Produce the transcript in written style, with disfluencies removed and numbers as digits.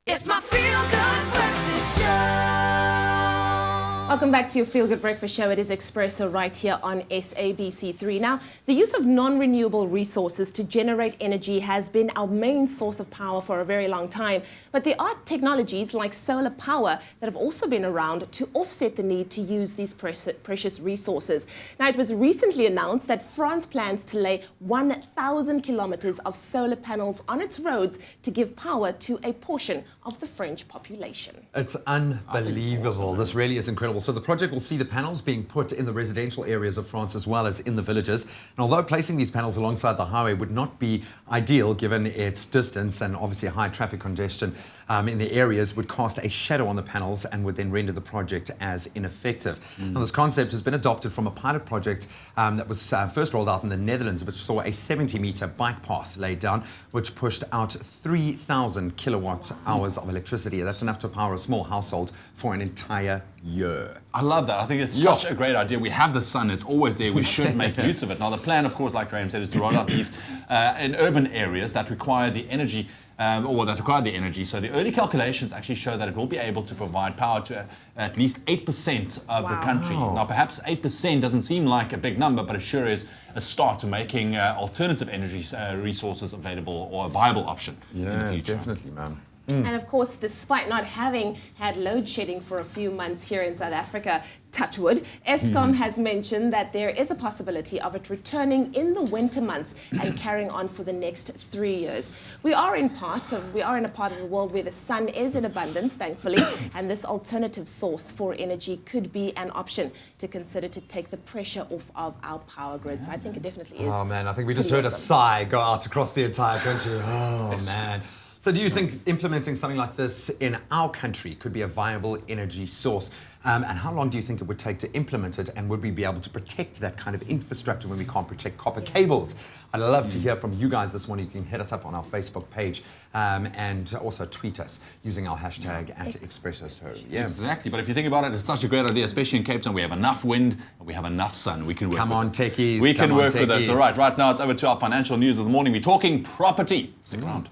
It's my feel-good breakfast show. Welcome back to your Feel Good Breakfast Show. It is Expresso right here on SABC3. Now, the use of non-renewable resources to generate energy has been our main source of power for a very long time. But there are technologies like solar power that have also been around to offset the need to use these precious resources. Now, it was recently announced that France plans to lay 1,000 kilometres of solar panels on its roads to give power to a portion of the French population. It's unbelievable. This really is incredible. So the project will see the panels being put in the residential areas of France as well as in the villages. And although placing these panels alongside the highway would not be ideal given its distance and obviously high traffic congestion in the areas, would cast a shadow on the panels and would then render the project as ineffective. Now, this concept has been adopted from a pilot project that was first rolled out in the Netherlands, which saw a 70-metre bike path laid down, which pushed out 3,000 kilowatt hours of electricity. That's enough to power a small household for an entire year. I love that. I think it's such a great idea. We have the sun, it's always there. We should make use of it. Now, the plan, of course, like Graham said, is to roll out these in urban areas that require the energy, So the early calculations actually show that it will be able to provide power to at least 8% of the country. Now, perhaps 8% doesn't seem like a big number, but it sure is a start to making alternative energy resources available or a viable option in the future. Definitely, man. And of course, despite not having had load shedding for a few months here in South Africa, touch wood, Eskom has mentioned that there is a possibility of it returning in the winter months and carrying on for the next 3 years. We are in a part of the world where the sun is in abundance, thankfully, and this alternative source for energy could be an option to consider to take the pressure off of our power grids. I think it definitely is. Oh, man, I think we just heard a sigh go out across the entire country. Oh, man. So do you think implementing something like this in our country could be a viable energy source? And how long do you think it would take to implement it? And would we be able to protect that kind of infrastructure when we can't protect copper cables? I'd love to hear from you guys this morning. You can hit us up on our Facebook page and also tweet us using our hashtag @Expresso. So, yeah. Exactly. But if you think about it, it's such a great idea, especially in Cape Town. We have enough wind and we have enough sun. We can work Come with on, it. techies. We can work with it. All right. Right now, it's over to our financial news of the morning. We're talking property. Stick around.